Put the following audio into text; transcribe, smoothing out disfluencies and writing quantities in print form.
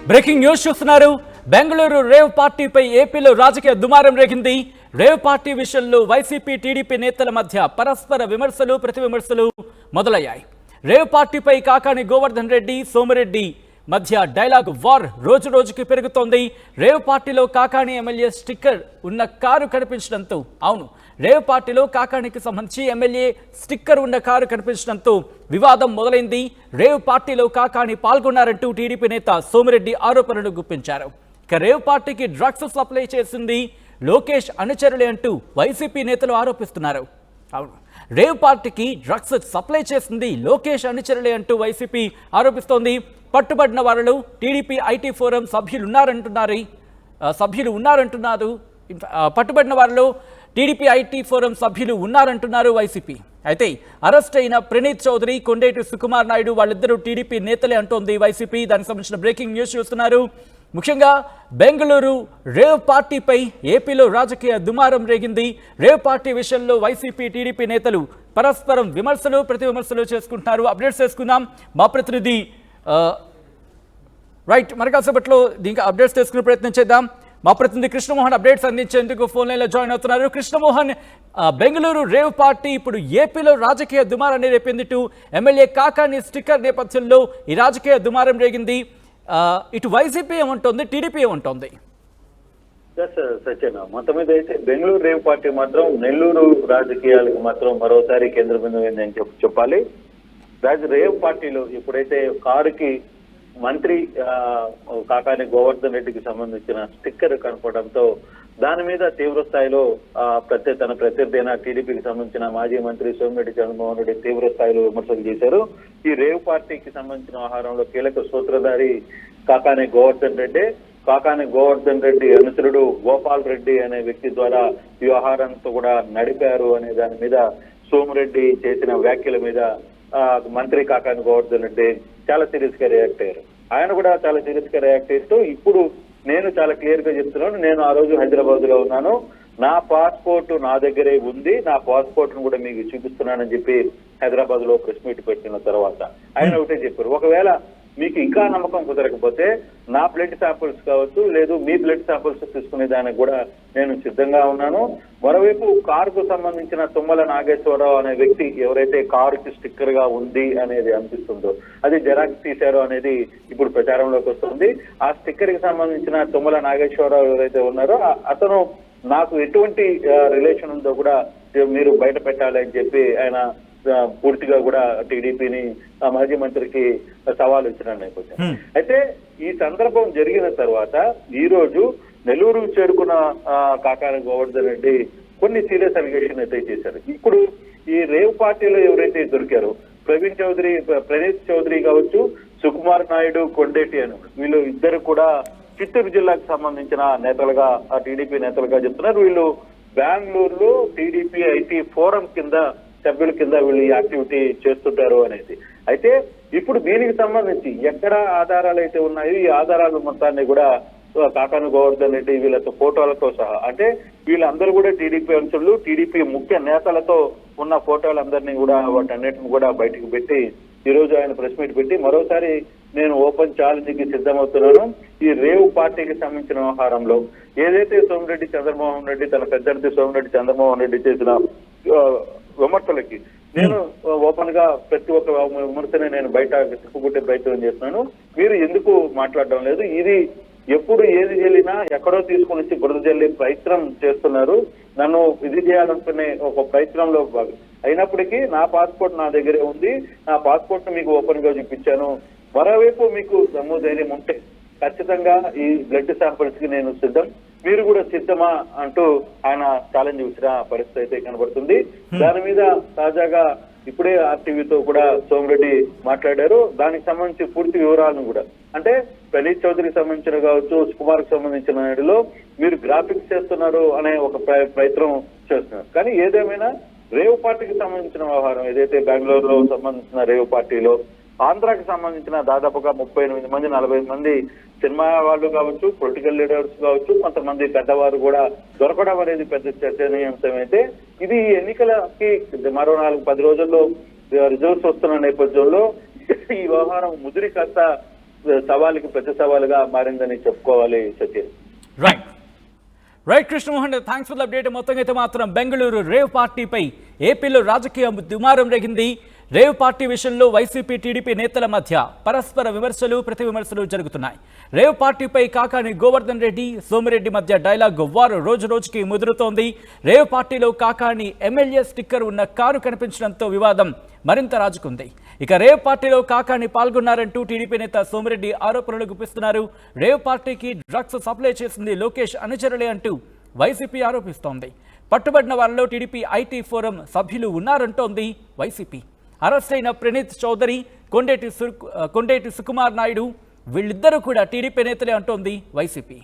Breaking news చూస్తున్నారు. Bengaluru rave పార్టీపై ఏపీలో రాజకీయ దుమారం రేగింది. రేవ్ పార్టీ విషయంలో వైసీపీ టీడీపీ నేతల మధ్య పరస్పర విమర్శలు ప్రతి విమర్శలు మొదలయ్యాయి. రేవ్ పార్టీపై కాకాని గోవర్ధన్ రెడ్డి సోమిరెడ్డి మధ్య డైలాగ్ వార్ రోజు రోజుకి పెరుగుతోంది. రేవ్ పార్టీలో కాకాని ఎమ్మెల్యే స్టిక్కర్ ఉన్న కారు కనిపించడంతో రేవ్ పార్టీలో కాకానికి సంబంధించి ఎమ్మెల్యే స్టిక్కర్ ఉన్న కారు కనిపించడంతో వివాదం మొదలైంది. రేవ్ పార్టీలో కాకాని పాల్గొన్నారంటూ టీడీపీ నేత సోమిరెడ్డి ఆరోపణలు గుప్పించారు. ఇక రేవ్ పార్టీకి డ్రగ్స్ సప్లై చేసింది లోకేష్ అనుచరులే అంటూ వైసీపీ నేతలు ఆరోపిస్తున్నారు. రేవ్ పార్టీకి డ్రగ్స్ సప్లై చేసింది లోకేష్ అనుచరులే అంటూ వైసీపీ ఆరోపిస్తోంది. పట్టుబడిన వారిలో టీడీపీ ఐటీ ఫోరం సభ్యులు ఉన్నారంటున్నారు. పట్టుబడిన వారిలో టీడీపీ ఐటీ ఫోరం సభ్యులు ఉన్నారంటున్నారు వైసీపీ. అయితే అరెస్ట్ అయిన ప్రణీత్ చౌదరి, కొండేటి సుకుమార్ నాయుడు వాళ్ళిద్దరూ టీడీపీ నేతలే అంటోంది వైసీపీ. దానికి సంబంధించిన బ్రేకింగ్ న్యూస్ చూస్తున్నారు. ముఖ్యంగా బెంగళూరు రేవ్ పార్టీపై ఏపీలో రాజకీయ దుమారం రేగింది. రేవ్ పార్టీ విషయంలో వైసీపీ టీడీపీ నేతలు పరస్పరం విమర్శలు ప్రతి విమర్శలు చేసుకుంటున్నారు. అప్డేట్స్ చేసుకుందాం. మా ప్రతినిధి మరి కాసేపట్లో దీనికి అప్డేట్స్ చేసుకునే ప్రయత్నం చేద్దాం. మా ప్రతినిధి కృష్ణమోహన్ అప్డేట్స్ అందించేందుకు ఫోన్ లైన్లో జాయిన్ అవుతున్నారు. కృష్ణమోహన్, బెంగళూరు రేవ్ పార్టీ ఇప్పుడు ఏపీలో రాజకీయ దుమారాన్ని రేపింది. ఎమ్మెల్యే కాకాని స్టిక్కర్ నేపథ్యంలో ఈ రాజకీయ దుమారం రేగింది. ఇటు వైసీపీ ఏమంటోంది, టీడీపీ ఏమంటోంది? సత్యన మొత్తం మీద అయితే బెంగళూరు రేవ్ పార్టీ మాత్రం నెల్లూరు రాజకీయాలకు మాత్రం మరోసారి కేంద్ర బిందువు ఏందని చెప్పాలి. రేవ్ పార్టీలో ఇప్పుడైతే కారుకి మంత్రి కాకాని గోవర్ధన్ రెడ్డికి సంబంధించిన స్టిక్కర్ కనపడంతో దాని మీద తీవ్ర స్థాయిలో తన ప్రత్యర్థి అయిన టీడీపీకి సంబంధించిన మాజీ మంత్రి సోమిరెడ్డి చంద్రమోహన్ రెడ్డి తీవ్ర స్థాయిలో విమర్శలు చేశారు. ఈ రేవ్ పార్టీకి సంబంధించిన వ్యవహారంలో కీలక సూత్రధారి కాకాని గోవర్ధన్ రెడ్డి అనుచరుడు గోపాల్ రెడ్డి అనే వ్యక్తి ద్వారా ఈ వ్యవహారంతో కూడా నడిపారు అనే దాని మీద సోమిరెడ్డి చేసిన వ్యాఖ్యల మీద మంత్రి కాకాని గోవర్ధన్ రెడ్డి చాలా సీరియస్ గా రియాక్ట్ అయ్యారు. ఆయన కూడా చాలా సీరియస్ గా రియాక్ట్ చేస్తూ ఇప్పుడు నేను చాలా క్లియర్ గా చెప్తున్నాను, నేను ఆ రోజు హైదరాబాద్ లో ఉన్నాను, నా పాస్పోర్ట్ నా దగ్గరే ఉంది, నా పాస్పోర్ట్ ను కూడా మీకు చూపిస్తున్నానని చెప్పి హైదరాబాద్ లో ప్రెస్ మీట్ పెట్టిన తర్వాత ఆయన ఒకటే చెప్పారు, ఒకవేళ మీకు ఇంకా నమ్మకం కుదరకపోతే నా బ్లడ్ శాంపుల్స్ కావచ్చు, లేదు మీ బ్లడ్ శాంపుల్స్ తీసుకునే దానికి కూడా నేను సిద్ధంగా ఉన్నాను. మరోవైపు కారుకు సంబంధించిన తుమ్మల నాగేశ్వరరావు అనే వ్యక్తి ఎవరైతే కారుకి స్టిక్కర్ గా ఉంది అనేది అనిపిస్తుందో అది జెరాక్స్ తీశారో అనేది ఇప్పుడు ప్రచారంలోకి వస్తుంది. ఆ స్టిక్కర్ కి సంబంధించిన తుమ్మల నాగేశ్వరరావు ఎవరైతే ఉన్నారో అతను నాకు ఎటువంటి రిలేషన్ ఉందో కూడా మీరు బయట పెట్టాలి అని చెప్పి ఆయన పూర్తిగా కూడా టీడీపీని మాజీ మంత్రికి సవాల్ ఇచ్చిన నేపథ్యం. అయితే ఈ సందర్భం జరిగిన తర్వాత ఈ రోజు నెల్లూరు చేరుకున్న కాకాని గోవర్ధన్ రెడ్డి కొన్ని సీరియస్ అలిగేషన్ అయితే చేశారు. ఇప్పుడు ఈ రేవ్ పార్టీలో ఎవరైతే దొరికారో ప్రణీత్ చౌదరి కావచ్చు, సుకుమార్ నాయుడు, కొండేటి అని వీళ్ళు ఇద్దరు కూడా చిత్తూరు జిల్లాకు సంబంధించిన నేతలుగా టీడీపీ నేతలుగా చెప్తున్నారు. వీళ్ళు బెంగళూరులో టీడీపీ ఐటీ ఫోరం కింద సభ్యుల కింద వీళ్ళు ఈ యాక్టివిటీ చేస్తుంటారు అనేది. అయితే ఇప్పుడు దీనికి సంబంధించి ఎక్కడ ఆధారాలు అయితే ఉన్నాయో ఈ ఆధారాలు మొత్తాన్ని కూడా కాకాని గోవర్ధన్ రెడ్డి వీళ్ళతో ఫోటోలతో సహా, అంటే వీళ్ళందరూ కూడా టీడీపీ అంశాలు, టీడీపీ ముఖ్య నేతలతో ఉన్న ఫోటోలందరినీ కూడా వాటన్నిటిని కూడా బయటకు పెట్టి ఈ రోజు ఆయన ప్రెస్ మీట్ పెట్టి మరోసారి నేను ఓపెన్ ఛాలెంజ్ కి సిద్ధమవుతున్నాను. ఈ రేవ్ పార్టీకి సంబంధించిన వ్యవహారంలో ఏదైతే సోమిరెడ్డి చంద్రమోహన్ రెడ్డి తన పెద్దడితే సోమిరెడ్డి చంద్రమోహన్ రెడ్డి చేసిన విమర్శలకి నేను ఓపెన్ గా ప్రతి ఒక్క విమర్శని నేను బయట తిప్పుకుంటే ప్రయత్నం చేస్తున్నాను. మీరు ఎందుకు మాట్లాడడం లేదు? ఇది ఎప్పుడు ఏది చెల్లినా ఎక్కడో తీసుకుని వచ్చి బురద జల్లి ప్రయత్నం చేస్తున్నారు. నన్ను ఇది చేయాలనుకునే ఒక ప్రయత్నంలో అయినప్పటికీ నా పాస్పోర్ట్ నా దగ్గరే ఉంది, నా పాస్పోర్ట్ ను మీకు ఓపెన్ గా చూపించాను. మరోవైపు మీకు దమ్ము ధైర్యం ఉంటే ఖచ్చితంగా ఈ బ్లడ్ శాంపిల్స్ కి నేను సిద్ధం, మీరు కూడా సిద్ధమా అంటూ ఆయన ఛాలెంజ్ ఇచ్చిన పరిస్థితి అయితే కనబడుతుంది. దాని మీద తాజాగా ఇప్పుడే ఆర్టీవీతో కూడా సోమిరెడ్డి మాట్లాడారు. దానికి సంబంధించి పూర్తి వివరాలను కూడా, అంటే ప్రణీత్ చౌదరికి సంబంధించిన కావచ్చు, సుకుమార్ కి సంబంధించిన నాయుడులో మీరు గ్రాఫిక్స్ చేస్తున్నారు అనే ఒక ప్రయత్నం చేస్తున్నారు. కానీ ఏదేమైనా రేవ్ పార్టీకి సంబంధించిన వ్యవహారం ఏదైతే బెంగళూరులో సంబంధించిన రేవ్ పార్టీలో ఆంధ్రాకి సంబంధించిన దాదాపుగా 38 మంది 40 మంది సినిమా వాళ్ళు కావచ్చు, పొలిటికల్ లీడర్స్ కావచ్చు, కొంతమంది పెద్దవారు కూడా దొరకడం అనేది పెద్ద చర్చనీయాంశం. అయితే ఇది ఎన్నికలకి మరో 4-10 రోజుల్లో రిజల్ట్స్ వస్తున్న నేపథ్యంలో ఈ వ్యవహారం ముదిరి కాస్త సవాలుకి ప్రతి సవాలుగా మారిందని చెప్పుకోవాలి Sachin. Right Krishnamohan, thanks for the update. మొత్తంగా అయితే మాత్రం బెంగళూరు రేవ్ పార్టీపై ఏపీలో రాజకీయ దుమారం రేగింది. రేవ్ పార్టీ విషయంలో వైసీపీ టీడీపీ నేతల మధ్య పరస్పర విమర్శలు ప్రతి విమర్శలు జరుగుతున్నాయి. రేవ్ పార్టీపై కాకాని గోవర్ధన్ రెడ్డి సోమిరెడ్డి మధ్య డైలాగ్ వారు రోజు రోజుకి ముదురుతోంది. రేవ్ పార్టీలో కాకాని ఎమ్మెల్యే స్టిక్కర్ ఉన్న కారు కనిపించడంతో వివాదం మరింత రాజుకుంది. ఇక రేవ్ పార్టీలో కాకాని పాల్గొన్నారంటూ టీడీపీ నేత సోమిరెడ్డి ఆరోపణలు గుప్పిస్తున్నారు. రేవ్ పార్టీకి డ్రగ్స్ సప్లై చేసింది లోకేష్ అనుచరులే అంటూ వైసీపీ ఆరోపిస్తోంది. పట్టుబడిన వారిలో టీడీపీ ఐటీ ఫోరం సభ్యులు ఉన్నారంటోంది వైసీపీ. అరెస్ట్ అయిన ప్రణీత్ చౌదరి, కొండేటి సుకుమార్ నాయుడు వీళ్ళిద్దరూ కూడా టీడీపీ నేతలే అంటోంది వైసీపీ.